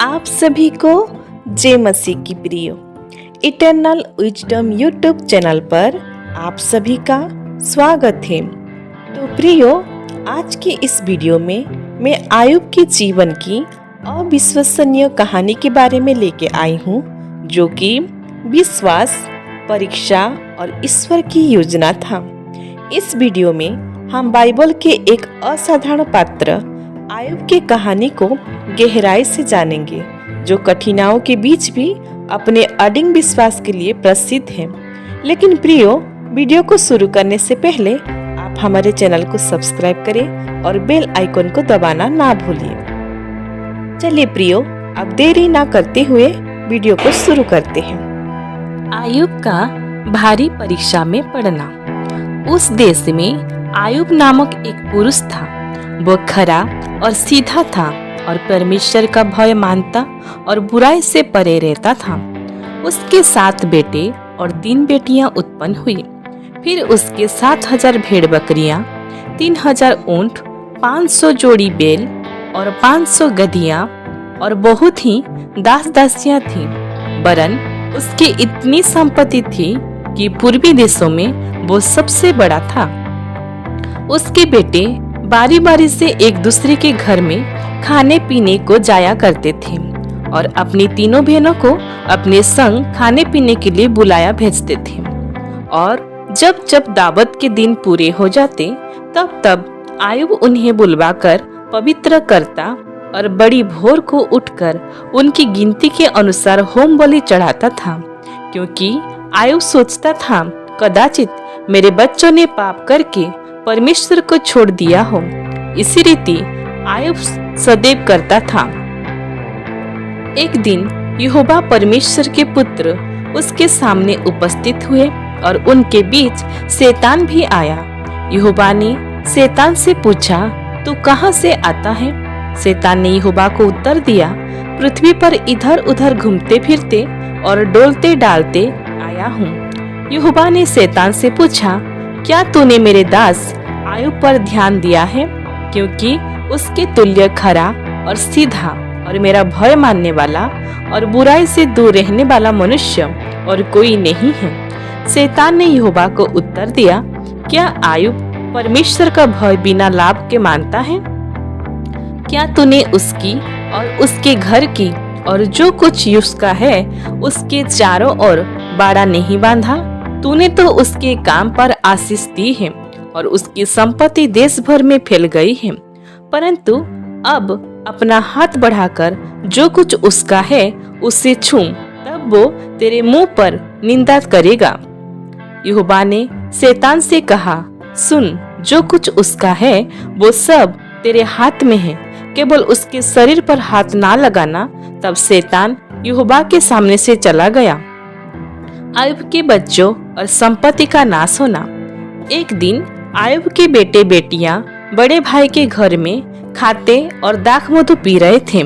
आप सभी को जय मसीह की प्रियो इटर्नल विजडम यूट्यूब चैनल पर आप सभी का स्वागत है। तो प्रियो, आज की इस वीडियो में मैं आयुब के जीवन की अविश्वसनीय कहानी के बारे में लेके आई हूँ, जो कि विश्वास, परीक्षा और ईश्वर की योजना था। इस वीडियो में हम बाइबल के एक असाधारण पात्र आयुब की कहानी को गहराई से जानेंगे, जो कठिनाइयों के बीच भी अपने अडिग विश्वास के लिए प्रसिद्ध है। लेकिन प्रियो, वीडियो को शुरू करने से पहले आप हमारे चैनल को सब्सक्राइब करें और बेल आइकन को दबाना ना भूलिए। चलिए प्रियो, अब देरी ना करते हुए वीडियो को शुरू करते हैं। आयुब का भारी परीक्षा में पड़ना। उस देश में आयुब नामक एक पुरुष था। वो खरा और सीधा था और परमेश्वर का भय मानता और बुराई से परे रहता था। उसके 7 बेटे और 3 बेटियां उत्पन्न हुई। फिर उसके 7,000 भेड़ बकरियां, 3,000 ऊंट, 500 जोड़ी बैल और 500 गधियां और बहुत ही दास दासियां थीं। वरन उसकी इतनी संपत्ति थी कि पूर्वी देशों में वो सबसे बड़ा था। उसके बेटे बारी बारी से एक दूसरे के घर में खाने पीने को जाया करते थे और अपनी तीनों बहनों को अपने संग खाने पीने के लिए बुलाया भेजते थे। और जब जब दावत के दिन पूरे हो जाते, तब तब आयुब उन्हें बुलवाकर पवित्र करता और बड़ी भोर को उठकर उनकी गिनती के अनुसार होम बलि चढ़ाता था, क्योंकि आयुब सोचता था, कदाचित मेरे बच्चों ने पाप करके परमेश्वर को छोड़ दिया हो। इसी रीति आयुब सदैव करता था। एक दिन यहोवा परमेश्वर के पुत्र उसके सामने उपस्थित हुए और उनके बीच शैतान भी आया। यहोवा ने शैतान से पूछा, तू कहाँ से आता है? शैतान ने यहोवा को उत्तर दिया, पृथ्वी पर इधर उधर घूमते फिरते और डोलते डालते आया हूँ। यहोवा ने शैतान से पूछा, क्या तूने मेरे दास आयुब पर ध्यान दिया है? क्योंकि उसके तुल्य खरा और सीधा और मेरा भय मानने वाला और बुराई से दूर रहने वाला मनुष्य और कोई नहीं है। शैतान ने यहोवा को उत्तर दिया, क्या आयुब परमेश्वर का भय बिना लाभ के मानता है? क्या तूने उसकी और उसके घर की और जो कुछ उसका है उसके चारों ओर बाड़ा नहीं बांधा? तूने तो उसके काम पर आशीष दी है और उसकी संपत्ति देश भर में फैल गई है। परंतु अब अपना हाथ बढ़ाकर जो कुछ उसका है उसे छू, तब वो तेरे मुंह पर निंदा करेगा। यहोवा ने शैतान से कहा, सुन, जो कुछ उसका है वो सब तेरे हाथ में है, केवल उसके शरीर पर हाथ ना लगाना। तब शैतान यहोवा के सामने से चला गया। आयुब के बच्चों और संपत्ति का नाश होना। एक दिन आयुब के बेटे बेटियां बड़े भाई के घर में खाते और दाख मधु पी रहे थे।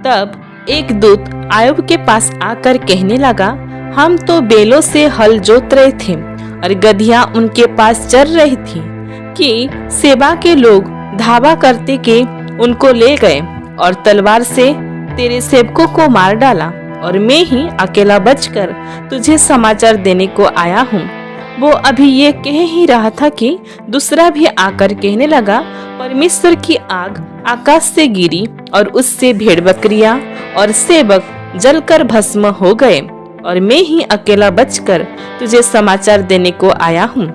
तब एक दूत आयुब के पास आकर कहने लगा, हम तो बैलों से हल जोत रहे थे और गधियां उनके पास चर रही थी कि सेबा के लोग धावा करते के उनको ले गए और तलवार से तेरे सेवकों को मार डाला, और मैं ही अकेला बचकर तुझे समाचार देने को आया हूँ। वो अभी ये कह ही रहा था कि दूसरा भी आकर कहने लगा, परमेश्वर की आग आकाश से गिरी और उससे भेड़ बकरियां और सेवक जलकर भस्म हो गए, और मैं ही अकेला बचकर तुझे समाचार देने को आया हूँ।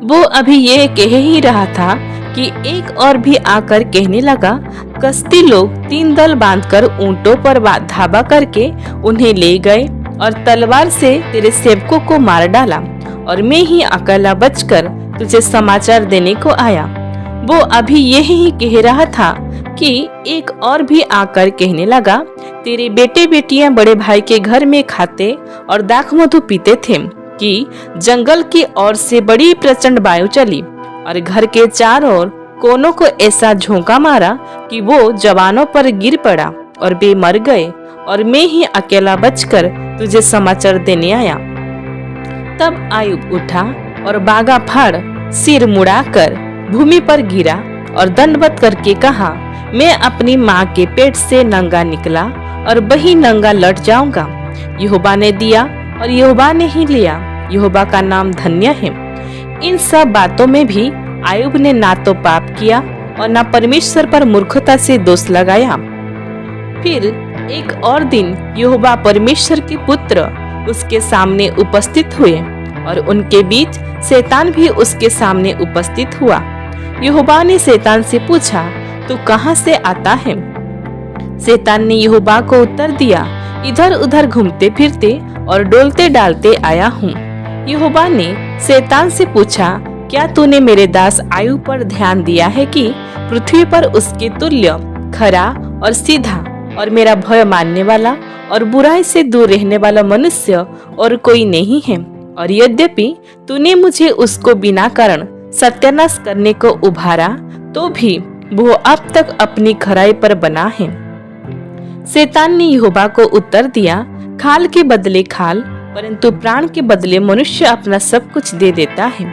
वो अभी ये कह ही रहा था कि एक और भी आकर कहने लगा, कसदी लोग 3 दल बांधकर ऊंटों पर धावा करके उन्हें ले गए और तलवार से तेरे सेवकों को मार डाला, और मैं ही अकेला बचकर तुझे समाचार देने को आया। वो अभी यही कह रहा था कि एक और भी आकर कहने लगा, तेरे बेटे बेटियां बड़े भाई के घर में खाते और दाख मधु पीते थे कि जंगल की ओर से बड़ी प्रचंड वायु चली और घर के चारों ओर कोनों को ऐसा झोंका मारा कि वो जवानों पर गिर पड़ा और वे मर गए, और मैं ही अकेला बचकर तुझे समाचार देने आया। तब आयुब उठा और बागा फाड़ सिर मुड़ाकर भूमि पर गिरा और दंडवत करके कहा, मैं अपनी माँ के पेट से नंगा निकला और वही नंगा लौट जाऊंगा। यहोवा ने दिया और यहोवा ने ही लिया, यहोवा का नाम धन्य है। इन सब बातों में भी आयुब ने ना तो पाप किया और ना परमेश्वर पर मूर्खता से दोष लगाया। फिर एक और दिन यहोवा परमेश्वर के पुत्र उसके सामने उपस्थित हुए और उनके बीच शैतान भी उसके सामने उपस्थित हुआ। यहोवा ने शैतान से पूछा, तू कहाँ से आता है? शैतान ने यहोवा को उत्तर दिया, इधर उधर घूमते फिरते और डोलते डालते आया हूँ। यहोवा ने शैतान से पूछा, क्या तूने मेरे दास आयुब पर ध्यान दिया है कि पृथ्वी पर उसके तुल्य खरा और सीधा और मेरा भय मानने वाला और बुराई से दूर रहने वाला मनुष्य और कोई नहीं है? और यद्यपि तूने मुझे उसको बिना कारण सत्यानाश करने को उभारा, तो भी वो अब तक अपनी खराई पर बना है। शैतान ने यहोवा को उत्तर दिया, खाल के बदले खाल, परंतु प्राण के बदले मनुष्य अपना सब कुछ दे देता है।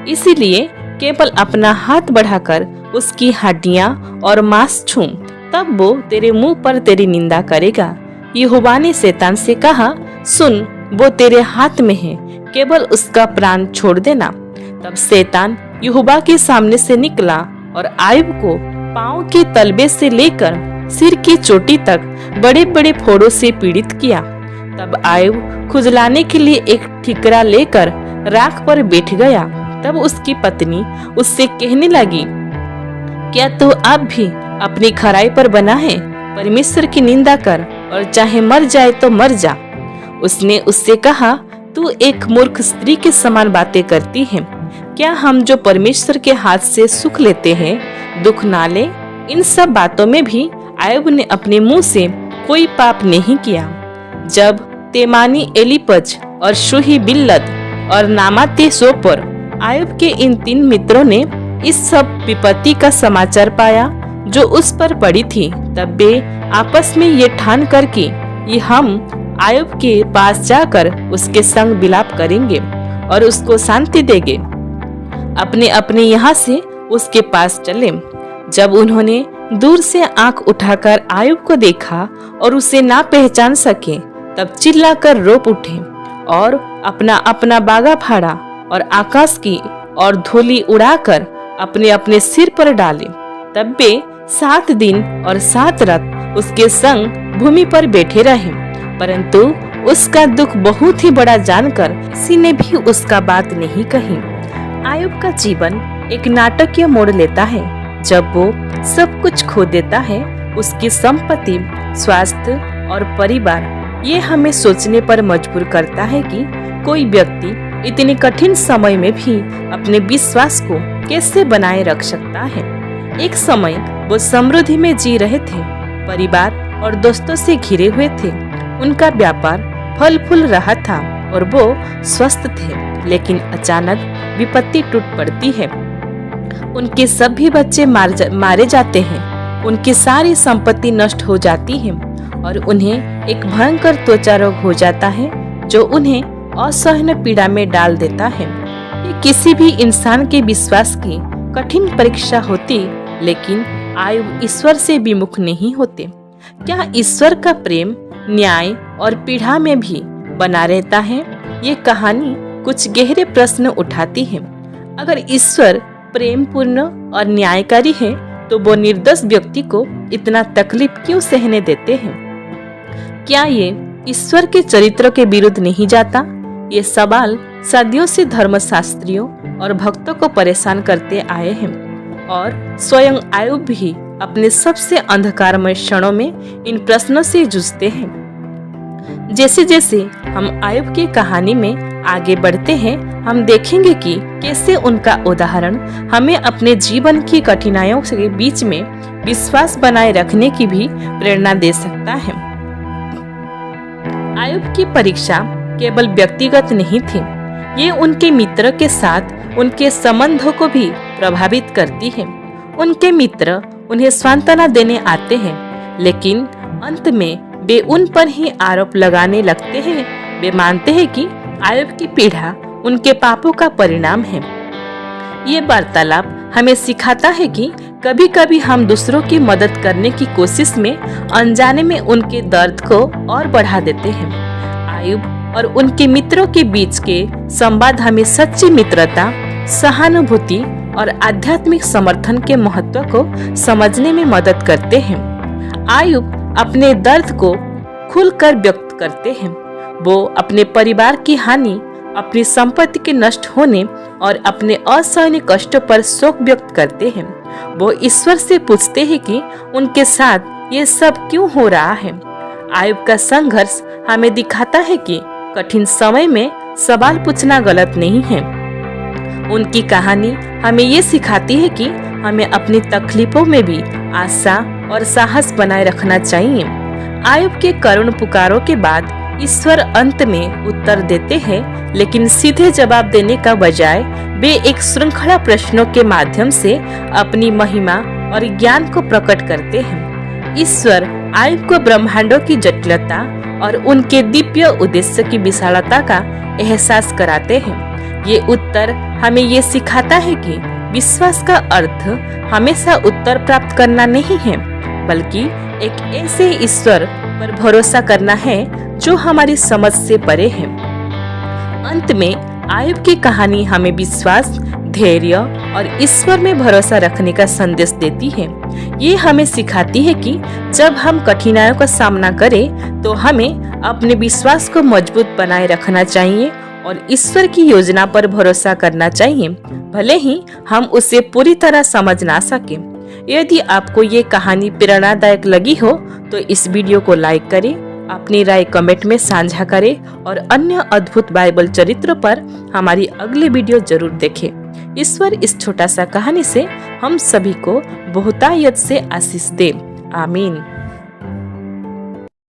इसीलिए केवल अपना हाथ बढ़ाकर उसकी हड्डियां और मांस छू, तब वो तेरे मुंह पर तेरी निंदा करेगा। यहोवा ने शैतान से कहा, सुन, वो तेरे हाथ में है, केवल उसका प्राण छोड़ देना। तब शैतान यहोवा के सामने से निकला और आयुब को पांव के तलबे से लेकर सिर की चोटी तक बड़े बड़े फोड़ों से पीड़ित किया। तब आयुब खुजलाने के लिए एक ठिकरा लेकर राख पर बैठ गया। तब उसकी पत्नी उससे कहने लगी, क्या तू अब भी अपनी खराई पर बना है? परमेश्वर की निंदा कर और चाहे मर जाए तो मर जा। उसने उससे कहा, तू एक मूर्ख स्त्री के समान बातें करती है। क्या हम जो परमेश्वर के हाथ से सुख लेते हैं दुख ना ले? इन सब बातों में भी आयुब ने अपने मुंह से कोई पाप नहीं किया। जब तेमानी एलीपज और शूही बिल्लद और नामाते सोपर आयुब के इन 3 मित्रों ने इस सब विपत्ति का समाचार पाया जो उस पर पड़ी थी, तब वे आपस में ये ठान कर कि ये हम आयुब के पास जाकर उसके संग विलाप करेंगे और उसको शांति देंगे। अपने अपने यहाँ से उसके पास चले। जब उन्होंने दूर से आंख उठाकर आयुब को देखा और उसे ना पहचान सके, तब चिल्लाकर रोप उठे और अपना अपना बागा फाड़ा और आकाश की और धूलि उड़ाकर अपने अपने सिर पर डाले। तब वे 7 दिन और 7 रात उसके संग भूमि पर बैठे रहे, परंतु उसका दुख बहुत ही बड़ा जानकर किसी ने भी उसका बात नहीं कही। आयुब का जीवन एक नाटकीय मोड़ लेता है। जब वो सब कुछ खो देता है, उसकी संपत्ति, स्वास्थ्य और परिवार, ये हमें सोचने पर मजबूर करता है कि कोई व्यक्ति इतने कठिन समय में भी अपने विश्वास को कैसे बनाए रख सकता है। एक समय वो समृद्धि में जी रहे थे, परिवार और दोस्तों से घिरे हुए थे, उनका व्यापार फल फूल रहा था और वो स्वस्थ थे। लेकिन अचानक विपत्ति टूट पड़ती है। उनके सभी बच्चे मारे जाते हैं, उनकी सारी संपत्ति नष्ट हो जाती है और उन्हें एक भयंकर त्वचा रोग हो जाता है जो उन्हें असहनीय पीड़ा में डाल देता है। ये किसी भी इंसान के विश्वास की कठिन परीक्षा होती, लेकिन आयुब ईश्वर से विमुख नहीं होते। क्या ईश्वर का प्रेम न्याय और पीड़ा में भी बना रहता है? ये कहानी कुछ गहरे प्रश्न उठाती है। अगर ईश्वर प्रेम पूर्ण और न्यायकारी है, तो वो निर्दोष व्यक्ति को इतना तकलीफ क्यों सहने देते हैं? क्या ये ईश्वर के चरित्र के विरुद्ध नहीं जाता? ये सवाल सदियों से धर्मशास्त्रियों और भक्तों को परेशान करते आए हैं और स्वयं आयुब भी अपने सबसे अंधकारमय क्षणों में इन प्रश्नों से जूझते हैं। जैसे जैसे हम आयुब की कहानी में आगे बढ़ते हैं, हम देखेंगे कि कैसे उनका उदाहरण हमें अपने जीवन की कठिनाइयों के बीच में विश्वास बनाए रखने की भी प्रेरणा दे सकता है। आयुब की परीक्षा केवल व्यक्तिगत नहीं थी, ये उनके मित्र के साथ उनके संबंधों को भी प्रभावित करती है। उनके मित्र उन्हें सांत्वना देने आते हैं, लेकिन अंत में वे उन पर ही आरोप लगाने लगते हैं। वे मानते हैं कि आयुब की पीड़ा उनके पापों का परिणाम है। ये वार्तालाप हमें सिखाता है कि कभी कभी हम दूसरों की मदद करने की कोशिश में अनजाने में उनके दर्द को और बढ़ा देते हैं। आयुब और उनके मित्रों के बीच के संवाद हमें सच्ची मित्रता, सहानुभूति और आध्यात्मिक समर्थन के महत्व को समझने में मदद करते हैं। आयुब अपने दर्द को खुलकर व्यक्त करते हैं। वो अपने परिवार की हानि, अपनी संपत्ति के नष्ट होने और अपने असहनीय कष्टों पर शोक व्यक्त करते हैं। वो ईश्वर से पूछते हैं कि उनके साथ ये सब क्यों हो रहा है। आयुब का संघर्ष हमें दिखाता है कि कठिन समय में सवाल पूछना गलत नहीं है। उनकी कहानी हमें ये सिखाती है कि हमें अपनी तकलीफों में भी आशा और साहस बनाए रखना चाहिए। आयुब के करुण पुकारों के बाद ईश्वर अंत में उत्तर देते हैं, लेकिन सीधे जवाब देने का बजाय वे एक श्रृंखला प्रश्नों के माध्यम से अपनी महिमा और ज्ञान को प्रकट करते हैं। ईश्वर आयुब को ब्रह्मांडों की जटिलता और उनके दिव्य उद्देश्य की विशालता का एहसास कराते हैं। ये उत्तर हमें ये सिखाता है कि विश्वास का अर्थ हमेशा उत्तर प्राप्त करना नहीं है, बल्कि एक ऐसे ईश्वर पर भरोसा करना है जो हमारी समझ से परे है। अंत में आयुब की कहानी हमें विश्वास, धैर्य और ईश्वर में भरोसा रखने का संदेश देती है। ये हमें सिखाती है कि जब हम कठिनाइयों का सामना करें तो हमें अपने विश्वास को मजबूत बनाए रखना चाहिए और ईश्वर की योजना पर भरोसा करना चाहिए, भले ही हम उसे पूरी तरह समझ ना सके। यदि आपको ये कहानी प्रेरणादायक लगी हो तो इस वीडियो को लाइक करें, अपनी राय कमेंट में साझा करें और अन्य अद्भुत बाइबल चरित्र पर हमारी अगली वीडियो जरूर देखें। ईश्वर इस छोटा सा कहानी से हम सभी को बहुतायत से आशीष दे। आमीन।